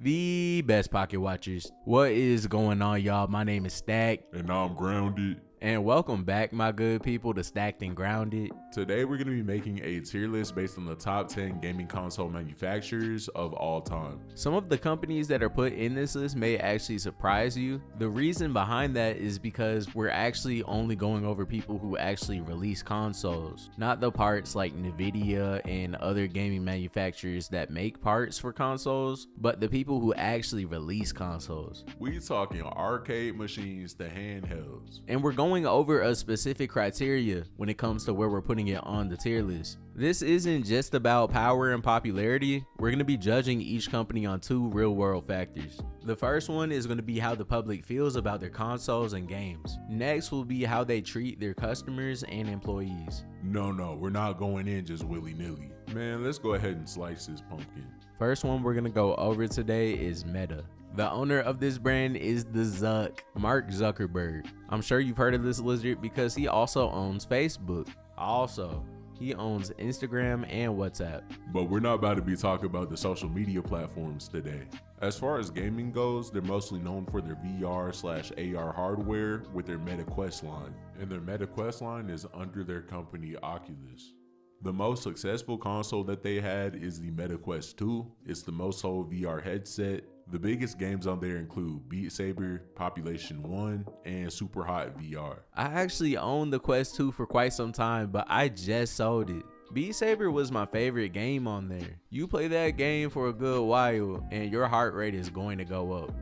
the best pocket watchers. What is going on, y'all? My name is Stack. And now I'm grounded. And welcome back, my good people, to Stacked and Grounded. Today we're going to be making a tier list based on the top 10 gaming console manufacturers of all time. Some of the companies that are put in this list may actually surprise you. The reason behind that is because we're actually only going over people who actually release consoles, not the parts like Nvidia and other gaming manufacturers that make parts for consoles, but the people who actually release consoles. We talking arcade machines to handhelds. And we're going over a specific criteria when it comes to where we're putting it on the tier list. This isn't just about power and popularity. We're going to be judging each company on two real world factors. The first one is going to be how the public feels about their consoles and games. Next will be how they treat their customers and employees. No, we're not going in just willy-nilly. Man, let's go ahead and slice this pumpkin. First one we're going to go over today is Meta. The owner of this brand is the Zuck, Mark Zuckerberg. I'm sure you've heard of this lizard because he also owns Facebook. Also, he owns Instagram and WhatsApp. But we're not about to be talking about the social media platforms today. As far as gaming goes, they're mostly known for their VR/AR hardware with their Meta Quest line. And their Meta Quest line is under their company Oculus. The most successful console that they had is the Meta Quest 2. It's the most sold VR headset. The biggest games on there include Beat Saber, Population 1, and Super Hot VR. I actually owned the Quest 2 for quite some time, but I just sold it. Beat Saber was my favorite game on there. You play that game for a good while and your heart rate is going to go up.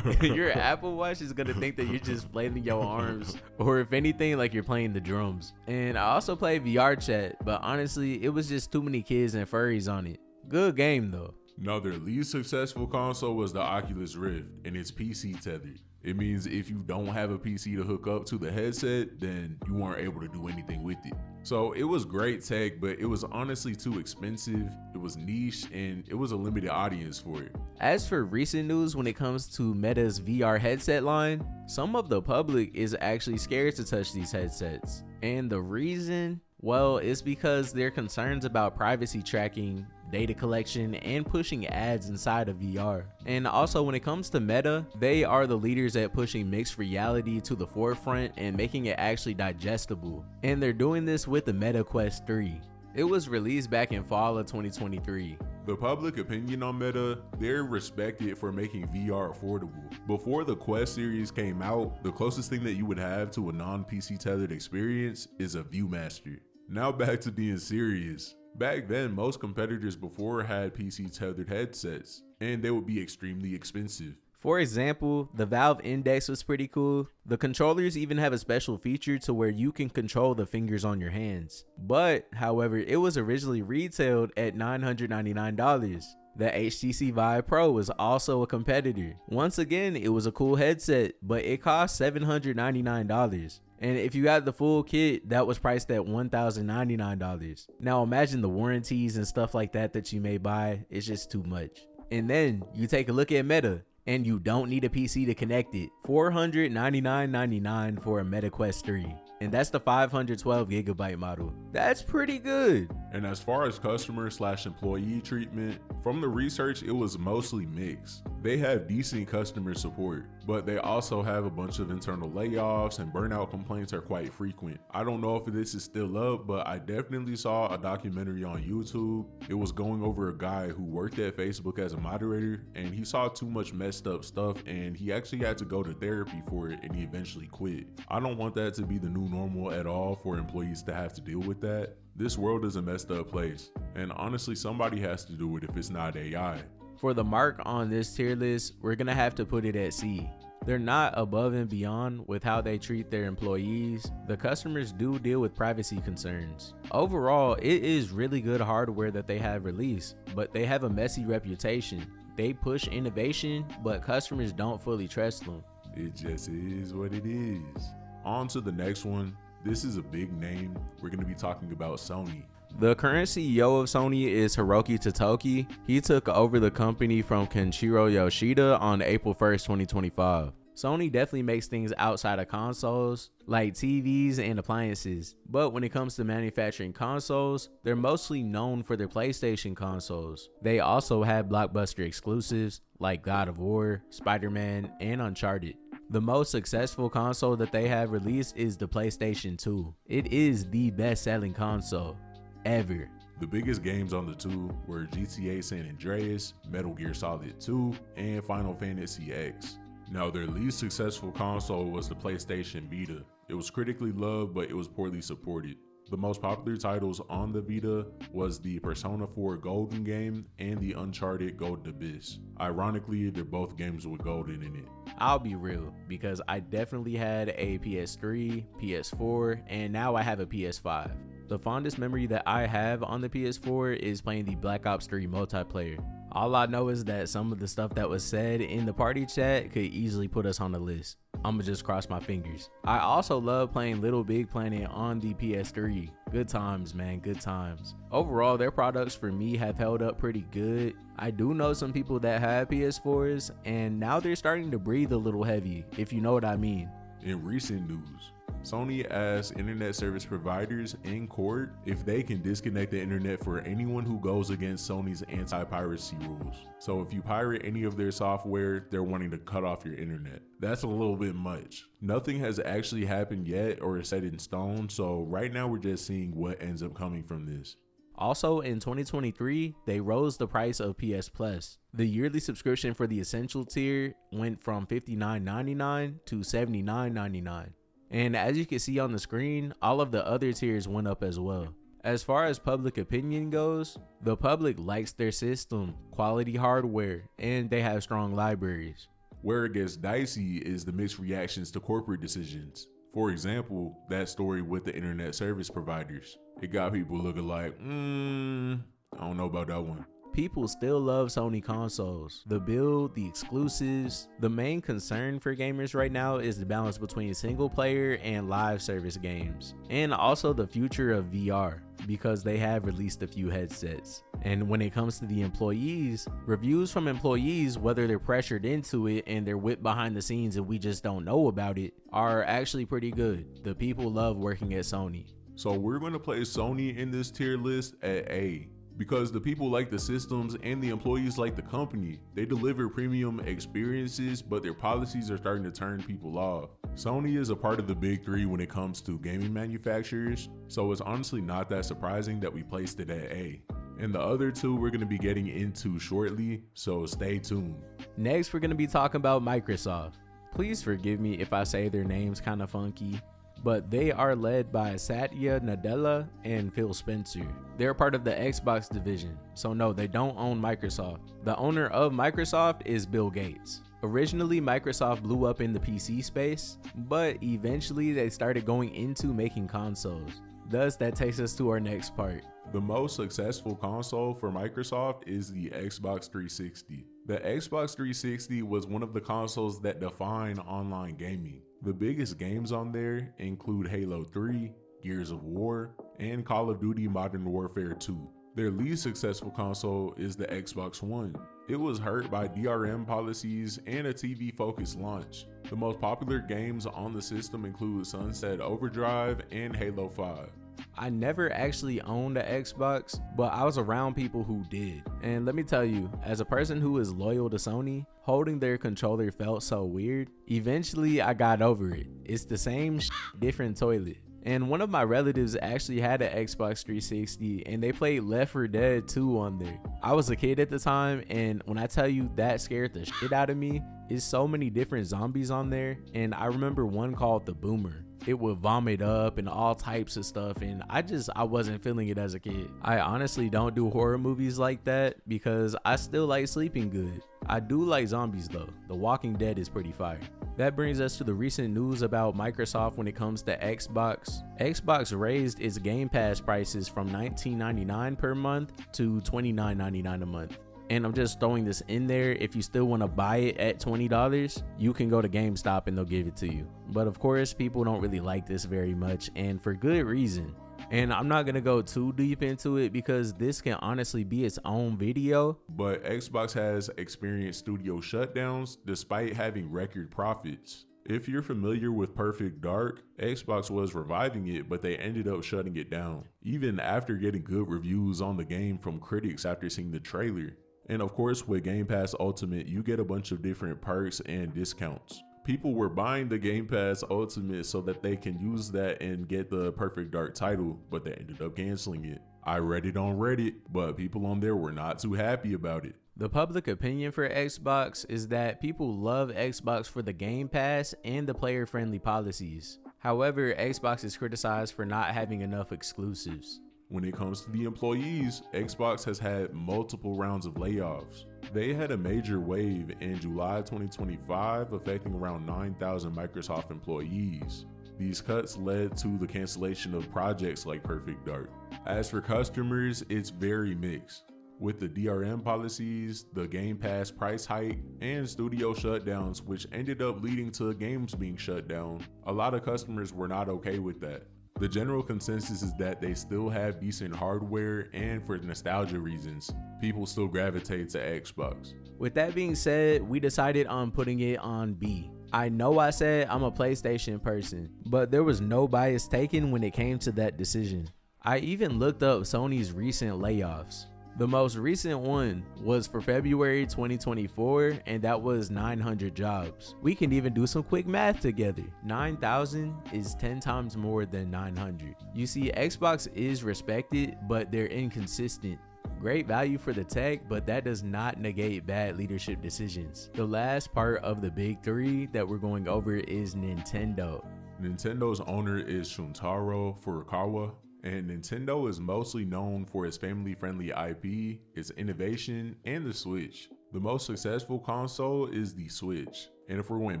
Your Apple Watch is going to think that you're just flailing your arms, or if anything, like you're playing the drums. And I also played VR Chat, but honestly, it was just too many kids and furries on it. Good game though. Now, their least successful console was the Oculus Rift, and it's PC tethered. It means if you don't have a PC to hook up to the headset, then you weren't able to do anything with it. So it was great tech, but it was honestly too expensive, it was niche, and it was a limited audience for it. As for recent news when it comes to Meta's VR headset line, some of the public is actually scared to touch these headsets. And the reason? Well, it's because they're concerns about privacy tracking, data collection, and pushing ads inside of VR. And also when it comes to Meta, they are the leaders at pushing mixed reality to the forefront and making it actually digestible. And they're doing this with the Meta Quest 3. It was released back in fall of 2023. The public opinion on Meta, they're respected for making VR affordable. Before the Quest series came out, the closest thing that you would have to a non-PC tethered experience is a Viewmaster. Now back to being serious. Back then, most competitors before had PC tethered headsets, and they would be extremely expensive. For example, the Valve Index was pretty cool. The controllers even have a special feature to where you can control the fingers on your hands. But, however, it was originally retailed at $999. The HTC Vive Pro was also a competitor. Once again, it was a cool headset, but it cost $799. And if you got the full kit, that was priced at $1,099. Now imagine the warranties and stuff like that you may buy. It's just too much. And then you take a look at Meta, and you don't need a PC to connect it. $499.99 for a Meta Quest 3. And that's the 512GB model. That's pretty good. And as far as customer/employee treatment, from the research, it was mostly mixed. They have decent customer support, but they also have a bunch of internal layoffs, and burnout complaints are quite frequent. I don't know if this is still up, but I definitely saw a documentary on YouTube. It was going over a guy who worked at Facebook as a moderator, and he saw too much messed up stuff, and he actually had to go to therapy for it, and he eventually quit. I don't want that to be the new normal at all for employees to have to deal with that. This world is a messed up place, and honestly, somebody has to do it if it's not AI. For the mark on this tier list, we're gonna have to put it at C. They're not above and beyond with how they treat their employees. The customers do deal with privacy concerns. Overall, it is really good hardware that they have released, but they have a messy reputation. They push innovation, but customers don't fully trust them. It just is what it is. On to the next one. This is a big name. We're going to be talking about Sony. The current CEO of Sony is Hiroki Totoki. He took over the company from Kenshiro Yoshida on April 1st, 2025. Sony definitely makes things outside of consoles, like TVs and appliances, but when it comes to manufacturing consoles, they're mostly known for their PlayStation consoles. They also have blockbuster exclusives like God of War, Spider-Man, and Uncharted. The most successful console that they have released is the PlayStation 2. It is the best-selling console ever. The biggest games on the 2 were GTA San Andreas, Metal Gear Solid 2, and Final Fantasy X. Now, their least successful console was the PlayStation Vita. It was critically loved, but it was poorly supported. The most popular titles on the Vita was the Persona 4 Golden game and the Uncharted Golden Abyss. Ironically, they're both games with Golden in it. I'll be real, because I definitely had a PS3, PS4, and now I have a PS5. The fondest memory that I have on the PS4 is playing the Black Ops 3 multiplayer. All I know is that some of the stuff that was said in the party chat could easily put us on the list. I'ma just cross my fingers. I also love playing Little Big Planet on the PS3. Good times, man, good times. Overall, their products for me have held up pretty good. I do know some people that have PS4s, and now they're starting to breathe a little heavy, if you know what I mean. In recent news, Sony asked internet service providers in court if they can disconnect the internet for anyone who goes against Sony's anti-piracy rules. So if you pirate any of their software, they're wanting to cut off your internet. That's a little bit much. Nothing has actually happened yet or is set in stone, so right now we're just seeing what ends up coming from this. Also, in 2023, they rose the price of PS Plus. The yearly subscription for the Essential tier went from $59.99 to $79.99. And as you can see on the screen, all of the other tiers went up as well. As far as public opinion goes, the public likes their system, quality hardware, and they have strong libraries. Where it gets dicey is the mixed reactions to corporate decisions. For example, that story with the internet service providers. It got people looking like, I don't know about that one. People still love Sony consoles. The build, the exclusives. The main concern for gamers right now is the balance between single player and live service games. And also the future of VR, because they have released a few headsets. And when it comes to the employees, reviews from employees, whether they're pressured into it and they're whipped behind the scenes and we just don't know about it, are actually pretty good. The people love working at Sony. So we're going to place Sony in this tier list at A. Because the people like the systems and the employees like the company. They deliver premium experiences, but their policies are starting to turn people off. Sony is a part of the big three when it comes to gaming manufacturers, so it's honestly not that surprising that we placed it at A. And the other two we're going to be getting into shortly, so stay tuned. Next, we're going to be talking about Microsoft. Please forgive me if I say their names kind of funky, but they are led by Satya Nadella and Phil Spencer. They're part of the Xbox division, so no, they don't own Microsoft. The owner of Microsoft is Bill Gates. Originally, Microsoft blew up in the PC space, but eventually they started going into making consoles. Thus, that takes us to our next part. The most successful console for Microsoft is the Xbox 360. The Xbox 360 was one of the consoles that defined online gaming. The biggest games on there include Halo 3, Gears of War, and Call of Duty Modern Warfare 2. Their least successful console is the Xbox One. It was hurt by DRM policies and a TV-focused launch. The most popular games on the system include Sunset Overdrive and Halo 5. I never actually owned an Xbox, but I was around people who did. And let me tell you, as a person who is loyal to Sony, holding their controller felt so weird. Eventually, I got over it. It's the same different toilet. And one of my relatives actually had an Xbox 360 and they played Left 4 Dead 2 on there. I was a kid at the time, and when I tell you that scared the shit out of me, it's so many different zombies on there. And I remember one called the Boomer. It would vomit up and all types of stuff, and I wasn't feeling it as a kid. I honestly don't do horror movies like that because I still like sleeping good. I do like zombies though. The Walking Dead is pretty fire. That brings us to the recent news about Microsoft when it comes to Xbox. Xbox raised its Game Pass prices from $19.99 per month to $29.99 a month. And I'm just throwing this in there. If you still want to buy it at $20, you can go to GameStop and they'll give it to you. But of course, people don't really like this very much, and for good reason. And I'm not gonna go too deep into it because this can honestly be its own video. But Xbox has experienced studio shutdowns despite having record profits. If you're familiar with Perfect Dark, Xbox was reviving it, but they ended up shutting it down, even after getting good reviews on the game from critics after seeing the trailer. And of course, with Game Pass Ultimate, you get a bunch of different perks and discounts. People were buying the Game Pass Ultimate so that they can use that and get the Perfect Dark title, but they ended up canceling it. I read it on Reddit, but people on there were not too happy about it. The public opinion for Xbox is that people love Xbox for the Game Pass and the player-friendly policies. However, Xbox is criticized for not having enough exclusives. When it comes to the employees, Xbox has had multiple rounds of layoffs. They had a major wave in July 2025 affecting around 9,000 Microsoft employees. These cuts led to the cancellation of projects like Perfect Dark. As for customers, it's very mixed. With the DRM policies, the Game Pass price hike, and studio shutdowns, which ended up leading to games being shut down, a lot of customers were not okay with that. The general consensus is that they still have decent hardware, and for nostalgia reasons, people still gravitate to Xbox. With that being said, we decided on putting it on B. I know I said I'm a PlayStation person, but there was no bias taken when it came to that decision. I even looked up Sony's recent layoffs. The most recent one was for February 2024, and that was 900 jobs. We can even do some quick math together. 9,000 is 10 times more than 900. You see, Xbox is respected, but they're inconsistent. Great value for the tech, but that does not negate bad leadership decisions. The last part of the big three that we're going over is Nintendo. Nintendo's owner is Shuntaro Furukawa, and Nintendo is mostly known for its family-friendly IP, its innovation, and the Switch. The most successful console is the Switch. And if we're going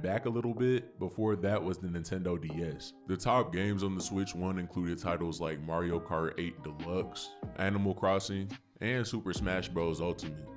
back a little bit, before that was the Nintendo DS. The top games on the Switch 1 included titles like Mario Kart 8 Deluxe, Animal Crossing, and Super Smash Bros. Ultimate.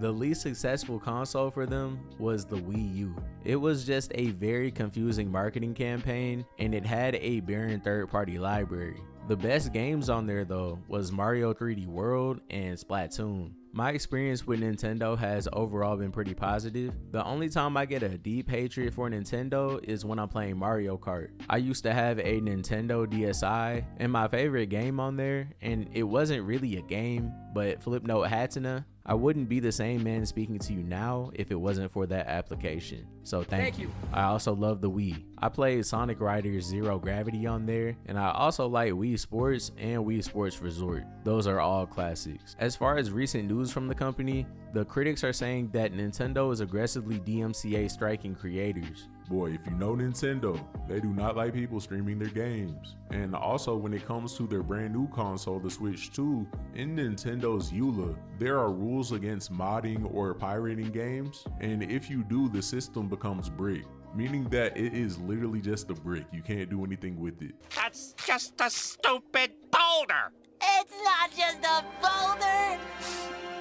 The least successful console for them was the Wii U. It was just a very confusing marketing campaign, and it had a barren third-party library. The best games on there though was Mario 3D World and Splatoon. My experience with Nintendo has overall been pretty positive. The only time I get a deep hatred for Nintendo is when I'm playing Mario Kart. I used to have a Nintendo DSi, and my favorite game on there, and it wasn't really a game, but Flipnote Hatsuna, I wouldn't be the same man speaking to you now if it wasn't for that application. So thank you. I also love the Wii. I played Sonic Riders Zero Gravity on there, and I also like Wii Sports and Wii Sports Resort. Those are all classics. As far as recent news from the company, the critics are saying that Nintendo is aggressively DMCA striking creators. Boy, if you know Nintendo, they do not like people streaming their games. And also when it comes to their brand new console, the Switch 2, in Nintendo's EULA, there are rules against modding or pirating games, and if you do, the system becomes brick, meaning that it is literally just a brick. You can't do anything with it. That's just a stupid boulder! It's not just a boulder!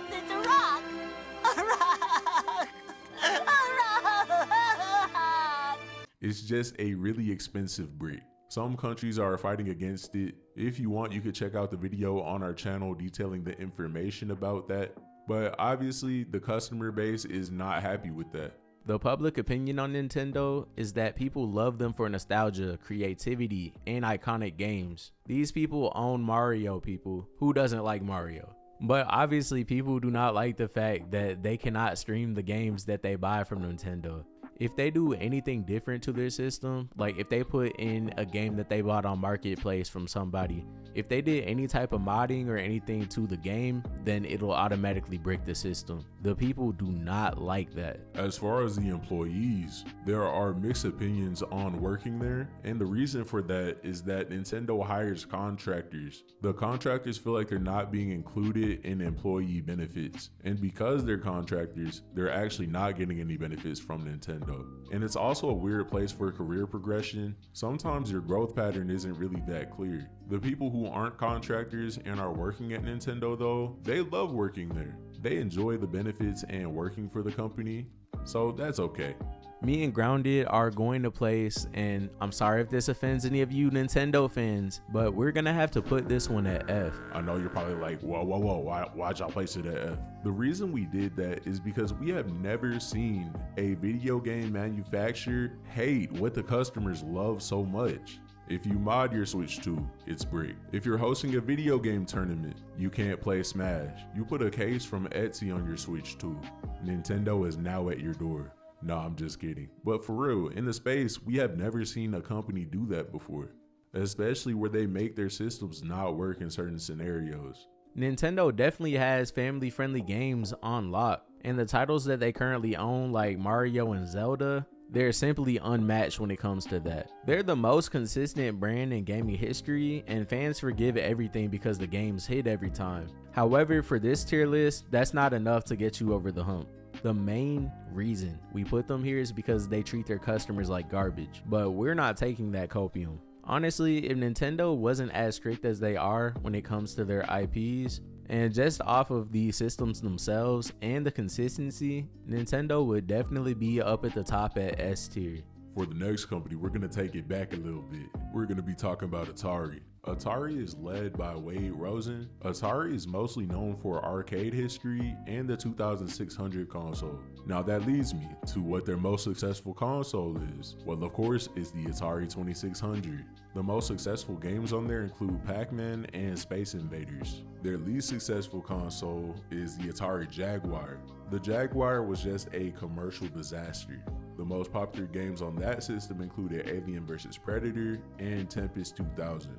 It's a rock! A rock! A rock! It's just a really expensive brick. Some countries are fighting against it. If you want, you could check out the video on our channel detailing the information about that. But obviously, the customer base is not happy with that. The public opinion on Nintendo is that people love them for nostalgia, creativity, and iconic games. These people own Mario, people. Who doesn't like Mario? But obviously people do not like the fact that they cannot stream the games that they buy from Nintendo. If they do anything different to their system, like if they put in a game that they bought on Marketplace from somebody, if they did any type of modding or anything to the game, then it'll automatically break the system. The people do not like that. As far as the employees, there are mixed opinions on working there, and the reason for that is that Nintendo hires contractors. The contractors feel like they're not being included in employee benefits, and because they're contractors, they're actually not getting any benefits from Nintendo. And it's also a weird place for career progression. Sometimes your growth pattern isn't really that clear. The people who aren't contractors and are working at Nintendo though, they love working there. They enjoy the benefits and working for the company. so that's okay. Me and Grounded are going to place, and I'm sorry if this offends any of you Nintendo fans, but we're gonna have to put this one at F. I know you're probably like, whoa, why'd y'all place it at F? The reason we did that is because we have never seen a video game manufacturer hate what the customers love so much. If you mod your Switch 2, it's brick. If you're hosting a video game tournament, you can't play Smash. You put a case from Etsy on your Switch 2. Nintendo is now at your door. No, I'm just kidding. But for real, in the space, we have never seen a company do that before, especially where they make their systems not work in certain scenarios. Nintendo definitely has family-friendly games on lock, and the titles that they currently own, like Mario and Zelda, they're simply unmatched when it comes to that. They're the most consistent brand in gaming history, and fans forgive everything because the games hit every time. However, for this tier list, that's not enough to get you over the hump. The main reason we put them here is because they treat their customers like garbage, but we're not taking that copium. Honestly, if Nintendo wasn't as strict as they are when it comes to their IPs, and just off of the systems themselves and the consistency, Nintendo would definitely be up at the top at S tier. For the next company, we're going to take it back a little bit. We're going to be talking about Atari. Atari is led by Wade Rosen. Atari is mostly known for arcade history and the 2600 console. Now that leads me to what their most successful console is. Well, of course, it's the Atari 2600. The most successful games on there include Pac-Man and Space Invaders. Their least successful console is the Atari Jaguar. The Jaguar was just a commercial disaster. The most popular games on that system included Alien vs. Predator and Tempest 2000.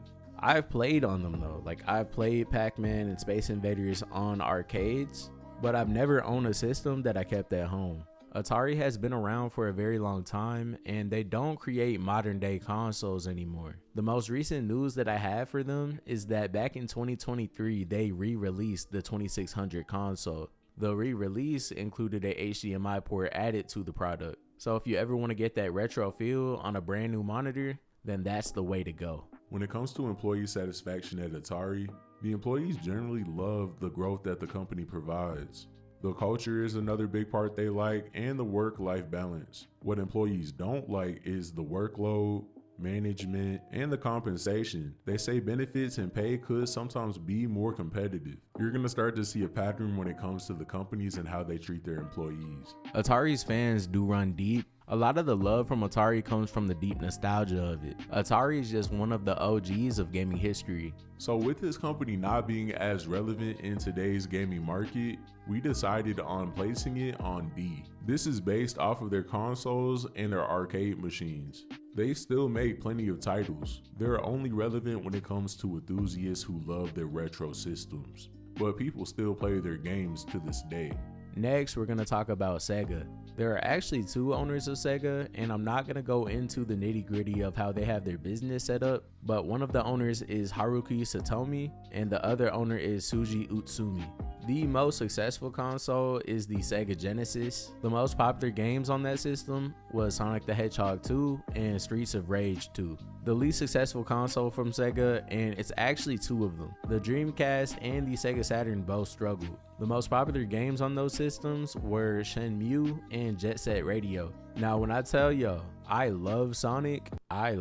I've played on them though. Like, I've played Pac-Man and Space Invaders on arcades, but I've never owned a system that I kept at home. Atari has been around for a very long time, and they don't create modern day consoles anymore. The most recent news that I have for them is that back in 2023, they re-released the 2600 console. The re-release included a HDMI port added to the product. So if you ever want to get that retro feel on a brand new monitor, then that's the way to go. When it comes to employee satisfaction at Atari, the employees generally love the growth that the company provides. The culture is another big part they like, and the work-life balance. What employees don't like is the workload, management, and the compensation. They say benefits and pay could sometimes be more competitive. You're going to start to see a pattern when it comes to the companies and how they treat their employees. Atari's fans do run deep. A lot of the love from Atari comes from the deep nostalgia of it. Atari is just one of the OGs of gaming history. So with this company not being as relevant in today's gaming market, we decided on placing it on B. This is based off of their consoles and their arcade machines. They still make plenty of titles. They're only relevant when it comes to enthusiasts who love their retro systems, but people still play their games to this day. Next, we're going to talk about Sega. There are actually two owners of Sega, and I'm not going to go into the nitty-gritty of how they have their business set up, but one of the owners is Haruki Satomi, and the other owner is Suji Utsumi. The most successful console is the Sega Genesis. The most popular games on that system was Sonic the Hedgehog 2 and Streets of Rage 2. The least successful console from Sega, and it's actually two of them, the Dreamcast and the Sega Saturn, both struggled. The most popular games on those systems were Shenmue and Jet Set Radio. Now when I tell y'all, I love Sonic. I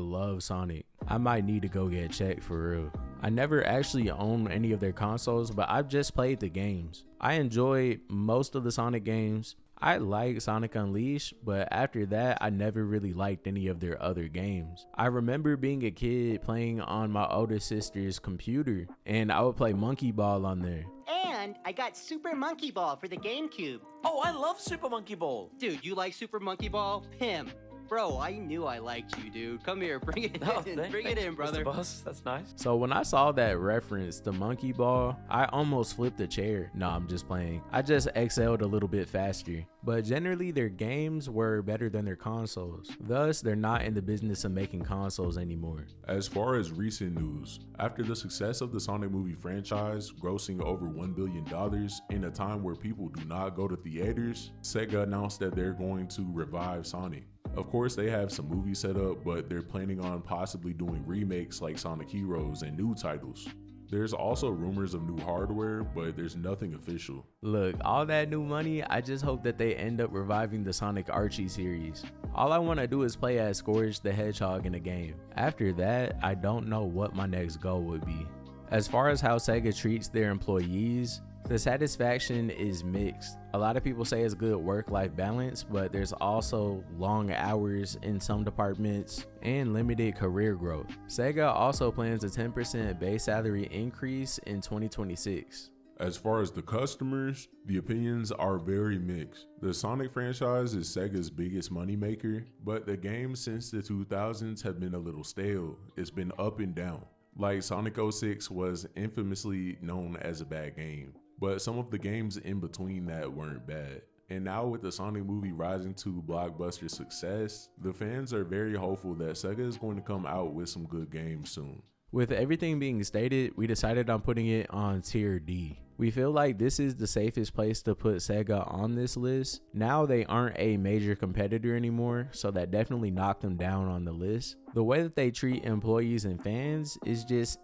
might need to go get checked for real. I never actually owned any of their consoles, but I've just played the games. I enjoyed most of the Sonic games. I like Sonic Unleashed, but after that, I never really liked any of their other games. I remember being a kid playing on my older sister's computer, and I would play Monkey Ball on there. And I got Super Monkey Ball for the GameCube. Oh, I love Super Monkey Ball. Dude, you like Super Monkey Ball? Pim. Bro, I knew I liked you, dude. Come here, bring it in. Bring it in, brother. Mr. Boss, that's nice. So when I saw that reference to Monkey Ball, I almost flipped a chair. No, I'm just playing. I just excelled a little bit faster. But generally, their games were better than their consoles. Thus, they're not in the business of making consoles anymore. As far as recent news, after the success of the Sonic movie franchise, grossing over $1 billion in a time where people do not go to theaters, Sega announced that they're going to revive Sonic. Of course, they have some movies set up, but they're planning on possibly doing remakes like Sonic Heroes and new titles. There's also rumors of new hardware, but there's nothing official. Look, all that new money, I just hope that they end up reviving the Sonic Archie series. All I want to do is play as Scourge the Hedgehog in a game. After that, I don't know what my next goal would be. As far as how Sega treats their employees, the satisfaction is mixed. A lot of people say it's good work-life balance, but there's also long hours in some departments and limited career growth. Sega also plans a 10% base salary increase in 2026. As far as the customers, the opinions are very mixed. The Sonic franchise is Sega's biggest moneymaker, but the games since the 2000s have been a little stale. It's been up and down. Like Sonic 06 was infamously known as a bad game, but some of the games in between that weren't bad. And now with the Sonic movie rising to blockbuster success, the fans are very hopeful that Sega is going to come out with some good games soon. With everything being stated, we decided on putting it on tier D. We feel like this is the safest place to put Sega on this list. Now they aren't a major competitor anymore, so that definitely knocked them down on the list. The way that they treat employees and fans is just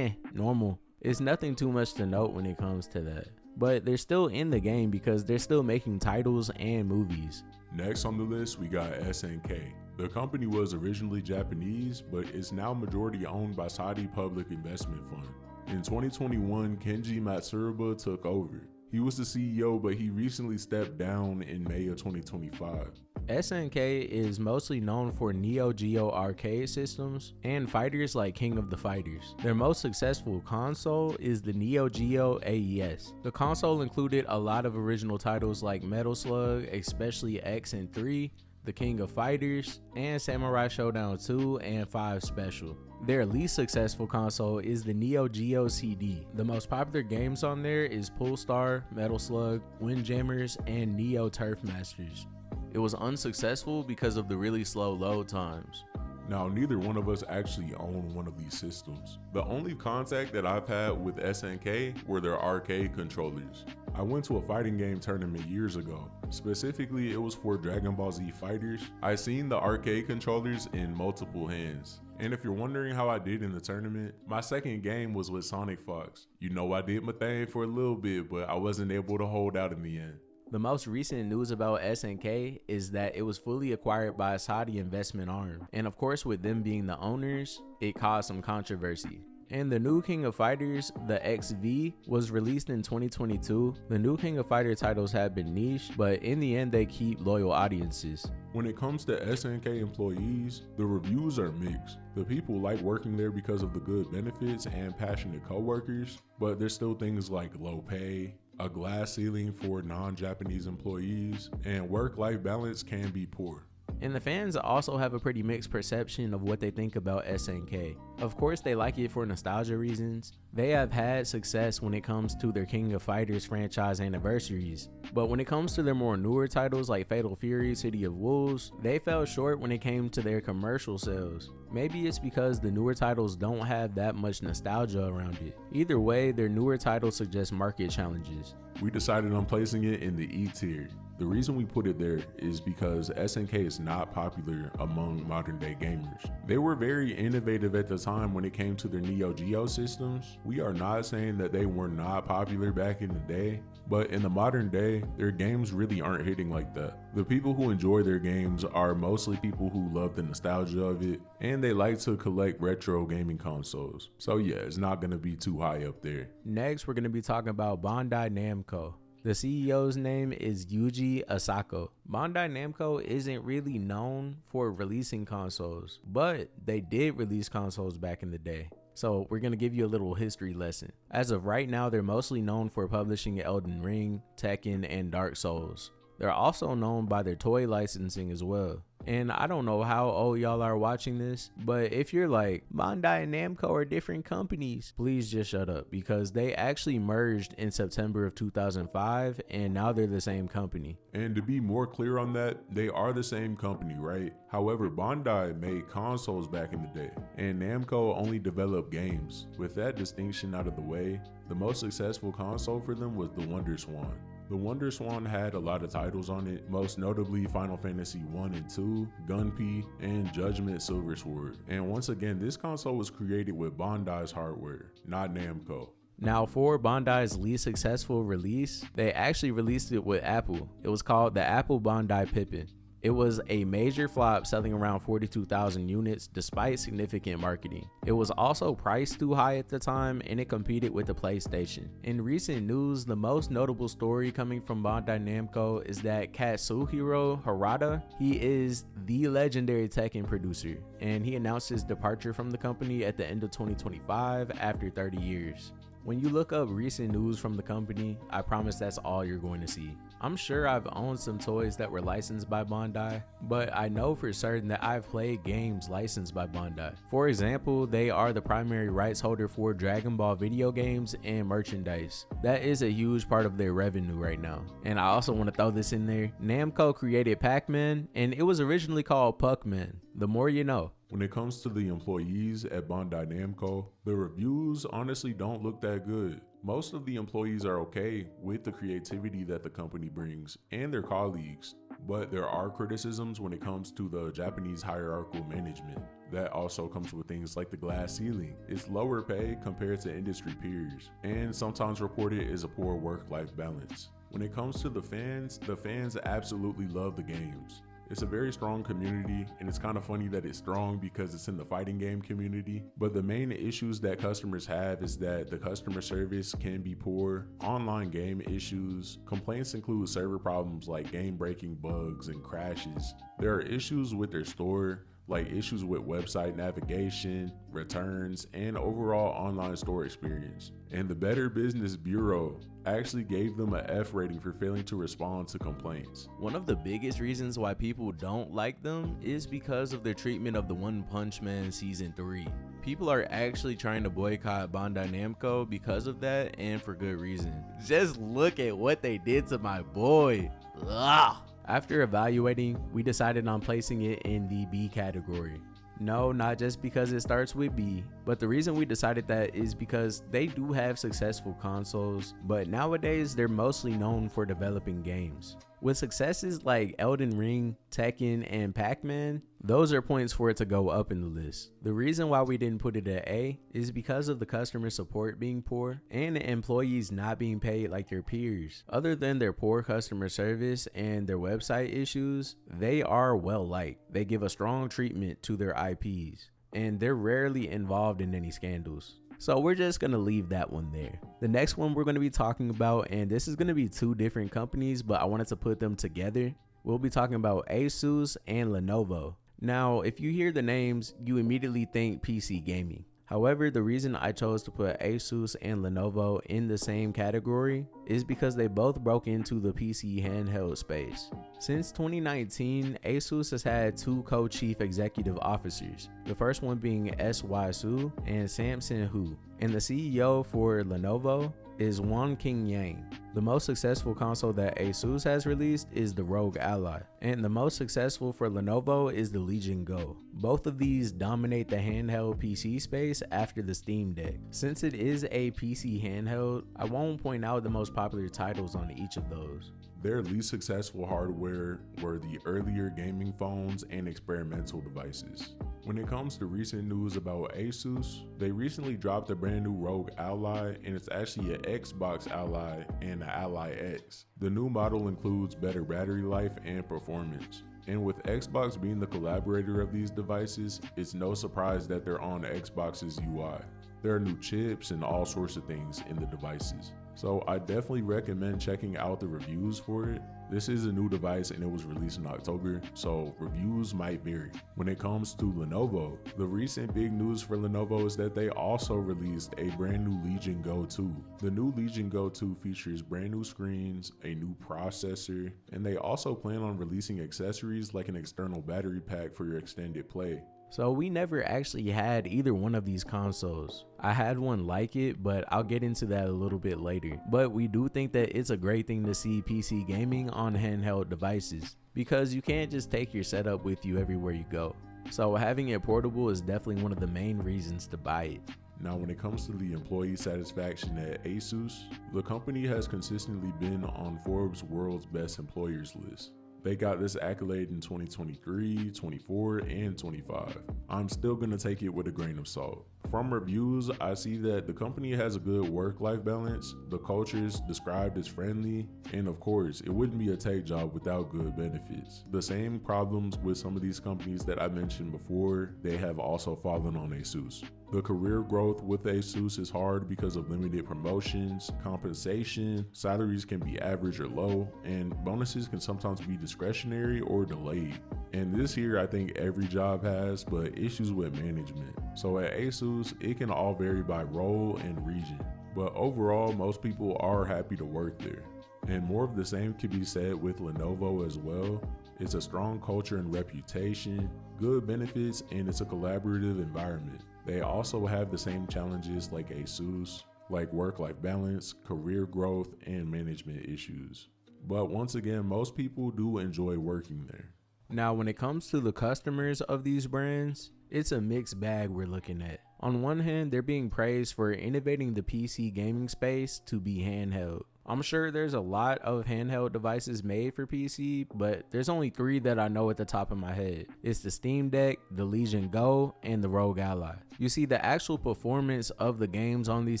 normal. It's nothing too much to note when it comes to that. But they're still in the game because they're still making titles and movies. Next on the list, we got SNK. The company was originally Japanese, but is now majority owned by Saudi Public Investment Fund. In 2021, Kenji Matsuruba took over. He was the CEO, but he recently stepped down in May of 2025. SNK is mostly known for Neo Geo arcade systems and fighters like King of the Fighters. Their most successful console is the Neo Geo AES. The console included a lot of original titles like Metal Slug, especially X and 3, the King of Fighters, and Samurai Showdown 2 and 5 Special. Their least successful console is the Neo Geo CD. The most popular games on there is Poolstar, Metal Slug, Windjammers, and Neo Turf Masters. It was unsuccessful because of the really slow load times. Now, neither one of us actually own one of these systems. The only contact that I've had with SNK were their arcade controllers. I went to a fighting game tournament years ago. Specifically, it was for Dragon Ball Z Fighters. I seen the arcade controllers in multiple hands. And if you're wondering how I did in the tournament, my second game was with Sonic Fox. You know, I did my thing for a little bit, but I wasn't able to hold out in the end. The most recent news about SNK is that it was fully acquired by a Saudi investment arm. And of course, with them being the owners, it caused some controversy. And the new King of Fighters, the XV, was released in 2022. The new King of Fighter titles have been niche, but in the end, they keep loyal audiences. When it comes to SNK employees, the reviews are mixed. The people like working there because of the good benefits and passionate coworkers, but there's still things like low pay, a glass ceiling for non-Japanese employees, and work-life balance can be poor. And the fans also have a pretty mixed perception of what they think about SNK. Of course, they like it for nostalgia reasons. They have had success when it comes to their King of Fighters franchise anniversaries. But when it comes to their more newer titles like Fatal Fury, City of Wolves, they fell short when it came to their commercial sales. Maybe it's because the newer titles don't have that much nostalgia around it. Either way, their newer titles suggest market challenges. We decided on placing it in the E tier. The reason we put it there is because SNK is not popular among modern day gamers. They were very innovative at the time when it came to their Neo Geo systems. We are not saying that they were not popular back in the day, but in the modern day, their games really aren't hitting like that. The people who enjoy their games are mostly people who love the nostalgia of it, and they like to collect retro gaming consoles. So yeah, it's not gonna be too high up there. Next, we're gonna be talking about Bandai Namco. The CEO's name is Yuji Asako. Bandai Namco isn't really known for releasing consoles, but they did release consoles back in the day. So we're going to give you a little history lesson. As of right now, they're mostly known for publishing Elden Ring, Tekken, and Dark Souls. They're also known by their toy licensing as well. And I don't know how old y'all are watching this, but if you're like, Bandai and Namco are different companies, please just shut up, because they actually merged in September of 2005 and now they're the same company. And to be more clear on that, they are the same company, right? However, Bandai made consoles back in the day, and Namco only developed games. With that distinction out of the way, the most successful console for them was the Wonder Swan. The WonderSwan had a lot of titles on it, most notably Final Fantasy 1 and 2, Gunpei, and Judgment Silversword. And once again, this console was created with Bandai's hardware, not Namco. Now, for Bandai's least successful release, they actually released it with Apple. It was called the Apple Bandai Pippin. It was a major flop, selling around 42,000 units despite significant marketing. It was also priced too high at the time, and it competed with the PlayStation. In recent news, the most notable story coming from Bandai Namco is that Katsuhiro Harada, he is the legendary Tekken producer, and he announced his departure from the company at the end of 2025 after 30 years. When you look up recent news from the company, I promise that's all you're going to see. I'm sure I've owned some toys that were licensed by Bandai, but I know for certain that I've played games licensed by Bandai. For example, they are the primary rights holder for Dragon Ball video games and merchandise. That is a huge part of their revenue right now. And I also want to throw this in there. Namco created Pac-Man, and it was originally called Puckman. The more you know. When it comes to the employees at Bandai Namco, the reviews honestly don't look that good. Most of the employees are okay with the creativity that the company brings and their colleagues, but there are criticisms when it comes to the Japanese hierarchical management. That also comes with things like the glass ceiling. It's lower pay compared to industry peers, and sometimes reported as a poor work-life balance. When it comes to the fans absolutely love the games. It's a very strong community, and it's kind of funny that it's strong because it's in the fighting game community. But the main issues that customers have is that the customer service can be poor, online game issues, complaints include server problems like game breaking bugs and crashes. There are issues with their store, like issues with website navigation, returns, and overall online store experience. And the Better Business Bureau actually gave them an F rating for failing to respond to complaints. One of the biggest reasons why people don't like them is because of their treatment of the One Punch Man Season 3. People are actually trying to boycott Bandai Namco because of that, and for good reason. Just look at what they did to my boy. Ugh. After evaluating, we decided on placing it in the B category. No, not just because it starts with B, but the reason we decided that is because they do have successful consoles, but nowadays they're mostly known for developing games. With successes like Elden Ring, Tekken, and Pac-Man, those are points for it to go up in the list. The reason why we didn't put it at A is because of the customer support being poor and the employees not being paid like their peers. Other than their poor customer service and their website issues, they are well liked. They give a strong treatment to their IPs, and they're rarely involved in any scandals. So we're just going to leave that one there. The next one we're going to be talking about, and this is going to be two different companies, but I wanted to put them together. We'll be talking about Asus and Lenovo. Now, if you hear the names, you immediately think PC gaming. However, the reason I chose to put Asus and Lenovo in the same category is because they both broke into the PC handheld space. Since 2019, Asus has had two co-chief executive officers, the first one being S.Y. Su and Samson Hu, and the CEO for Lenovo is Wan King Yang. The most successful console that Asus has released is the ROG Ally, and the most successful for Lenovo is the Legion Go. Both of these dominate the handheld PC space after the Steam Deck. Since it is a PC handheld, I won't point out the most popular titles on each of those. Their least successful hardware were the earlier gaming phones and experimental devices. When it comes to recent news about Asus, they recently dropped a brand new ROG Ally, and it's actually an Xbox Ally and an Ally X. The new model includes better battery life and performance. And with Xbox being the collaborator of these devices, it's no surprise that they're on Xbox's UI. There are new chips and all sorts of things in the devices. So I definitely recommend checking out the reviews for it. This is a new device and it was released in October, so reviews might vary. When it comes to Lenovo, the recent big news for Lenovo is that they also released a brand new Legion Go 2. The new Legion Go 2 features brand new screens, a new processor, and they also plan on releasing accessories like an external battery pack for your extended play. So we never actually had either one of these consoles. I had one like it, but I'll get into that a little bit later. But we do think that it's a great thing to see PC gaming on handheld devices, because you can't just take your setup with you everywhere you go. So having it portable is definitely one of the main reasons to buy it. Now, when it comes to the employee satisfaction at Asus, the company has consistently been on Forbes' World's Best Employers list. They got this accolade in 2023, 24, and 25. I'm still gonna take it with a grain of salt. From reviews, I see that the company has a good work-life balance, the culture is described as friendly, and of course, it wouldn't be a tech job without good benefits. The same problems with some of these companies that I mentioned before, they have also fallen on Asus. The career growth with Asus is hard because of limited promotions, compensation, salaries can be average or low, and bonuses can sometimes be discretionary or delayed. And this here I think every job has, but issues with management. So at Asus, it can all vary by role and region. But overall, most people are happy to work there. And more of the same can be said with Lenovo as well. It's a strong culture and reputation, good benefits, and it's a collaborative environment. They also have the same challenges like Asus, like work-life balance, career growth, and management issues. But once again, most people do enjoy working there. Now, when it comes to the customers of these brands, it's a mixed bag we're looking at. On one hand, they're being praised for innovating the PC gaming space to be handheld. I'm sure there's a lot of handheld devices made for PC, but there's only 3 that I know at the top of my head. It's the Steam Deck, the Legion Go, and the Rogue Ally. You see, the actual performance of the games on these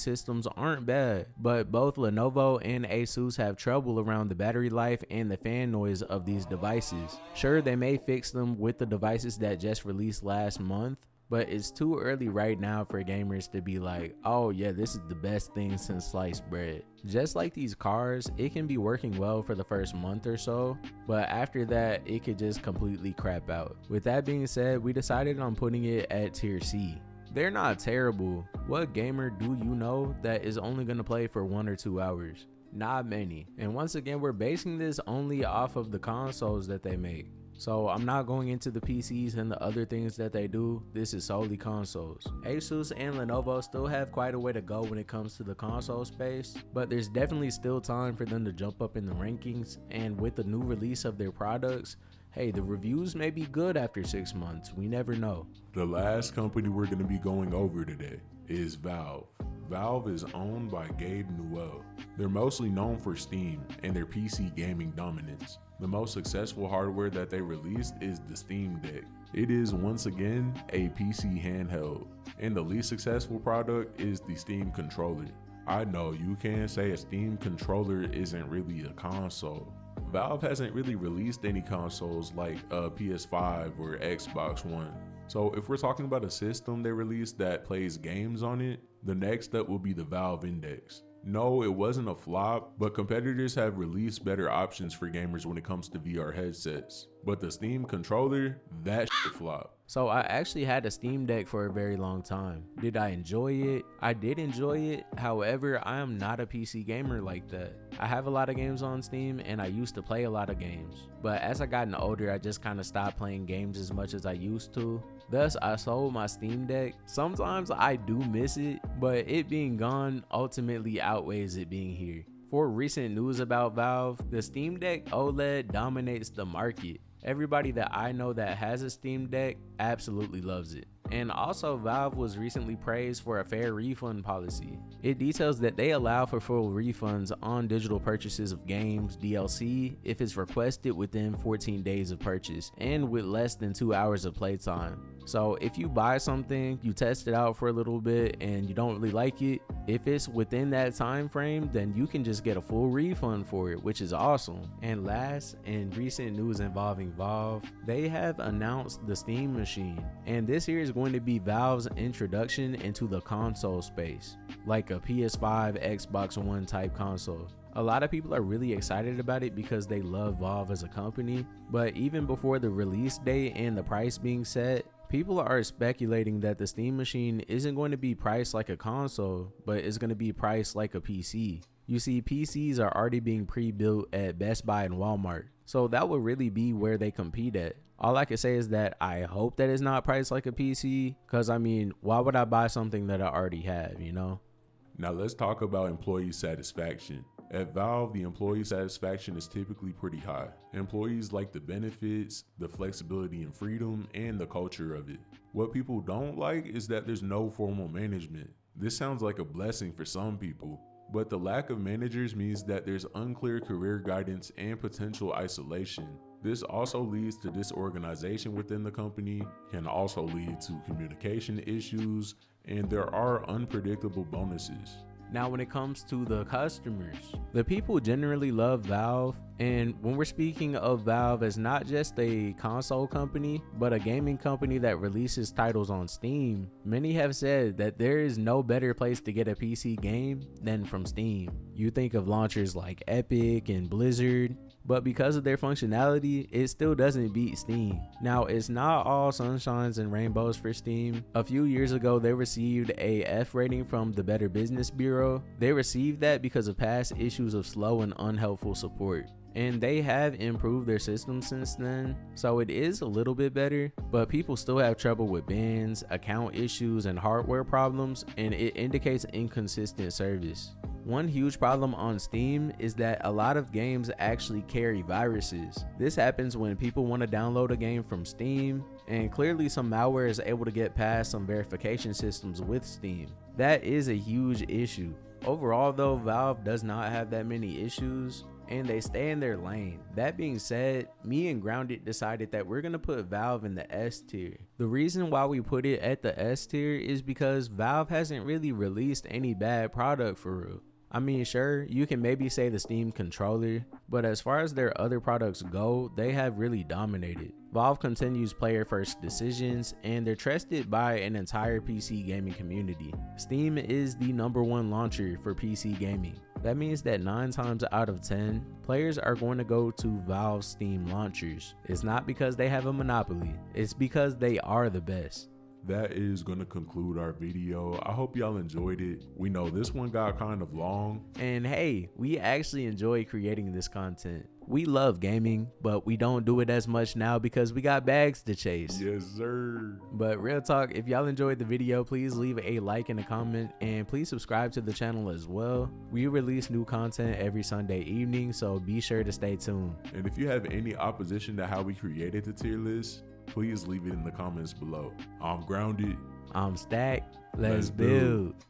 systems aren't bad, but both Lenovo and Asus have trouble around the battery life and the fan noise of these devices. Sure, they may fix them with the devices that just released last month, but it's too early right now for gamers to be like, oh yeah, this is the best thing since sliced bread. Just like these cars, it can be working well for the first month or so, but after that, it could just completely crap out. With that being said, we decided on putting it at tier C. They're not terrible. What gamer do you know that is only gonna play for 1 or 2 hours? Not many. And once again, we're basing this only off of the consoles that they make. So I'm not going into the PCs and the other things that they do. This is solely consoles. Asus and Lenovo still have quite a way to go when it comes to the console space, but there's definitely still time for them to jump up in the rankings, and with the new release of their products, hey, the reviews may be good after 6 months. We never know. The last company we're going to be going over today is Valve. Valve is owned by Gabe Newell. They're mostly known for Steam and their PC gaming dominance. The most successful hardware that they released is the Steam Deck. It is once again a PC handheld, and the least successful product is the Steam controller. I know you can say a Steam controller isn't really a console. Valve hasn't really released any consoles like a PS5 or Xbox One. So if we're talking about a system they released that plays games on it, the next up will be the Valve Index. No, it wasn't a flop, but competitors have released better options for gamers when it comes to VR headsets. But the Steam controller, that shit flopped. So I actually had a Steam Deck for a very long time. Did I enjoy it? I did enjoy it. However, I am not a PC gamer like that. I have a lot of games on Steam and I used to play a lot of games. But as I gotten older, I just kind of stopped playing games as much as I used to. Thus, I sold my Steam Deck. Sometimes I do miss it, but it being gone ultimately outweighs it being here. For recent news about Valve, the Steam Deck OLED dominates the market. Everybody that I know that has a Steam Deck absolutely loves it. And also, Valve was recently praised for a fair refund policy. It details that they allow for full refunds on digital purchases of games, DLC, if it's requested within 14 days of purchase and with less than 2 hours of playtime. So if you buy something, you test it out for a little bit and you don't really like it, if it's within that time frame, then you can just get a full refund for it, which is awesome. And last, in recent news involving Valve, they have announced the Steam Machine, and this here is going to be Valve's introduction into the console space, like a PS5, Xbox One type console. A lot of people are really excited about it because they love Valve as a company, but even before the release date and the price being set, people are speculating that the Steam Machine isn't going to be priced like a console, but it's going to be priced like a PC. You see, PCs are already being pre-built at Best Buy and Walmart, so that would really be where they compete at. All I can say is that I hope that it's not priced like a PC, because I mean, why would I buy something that I already have, you know? Now let's talk about employee satisfaction. At Valve, the employee satisfaction is typically pretty high. Employees like the benefits, the flexibility and freedom, and the culture of it. What people don't like is that there's no formal management. This sounds like a blessing for some people, but the lack of managers means that there's unclear career guidance and potential isolation. This also leads to disorganization within the company, can also lead to communication issues, and there are unpredictable bonuses. Now, when it comes to the customers, the people generally love Valve. And when we're speaking of Valve as not just a console company, but a gaming company that releases titles on Steam, many have said that there is no better place to get a PC game than from Steam. You think of launchers like Epic and Blizzard, but because of their functionality, it still doesn't beat Steam. Now, it's not all sunshines and rainbows for Steam. A few years ago, they received a F rating from the Better Business Bureau. They received that because of past issues of slow and unhelpful support. And they have improved their system since then, so it is a little bit better, but people still have trouble with bans, account issues, and hardware problems, and it indicates inconsistent service. One huge problem on Steam is that a lot of games actually carry viruses. This happens when people want to download a game from Steam, and clearly some malware is able to get past some verification systems with Steam. That is a huge issue. Overall though, Valve does not have that many issues, and they stay in their lane. That being said, me and Grounded decided that we're gonna put Valve in the S tier. The reason why we put it at the S tier is because Valve hasn't really released any bad product for real. I mean, sure, you can maybe say the Steam controller, but as far as their other products go, they have really dominated. Valve continues player first decisions, and they're trusted by an entire PC gaming community. Steam is the #1 launcher for PC gaming. That means that 9 times out of 10, players are going to go to Valve Steam launchers. It's not because they have a monopoly, it's because they are the best. That is going to conclude our video. I hope y'all enjoyed it. We know this one got kind of long. And hey, we actually enjoy creating this content. We love gaming, but we don't do it as much now because we got bags to chase. Yes, sir. But real talk, if y'all enjoyed the video, please leave a like and a comment, and please subscribe to the channel as well. We release new content every Sunday evening, so be sure to stay tuned. And if you have any opposition to how we created the tier list, please leave it in the comments below. I'm Grounded. I'm Stack. Let's Let's build. build.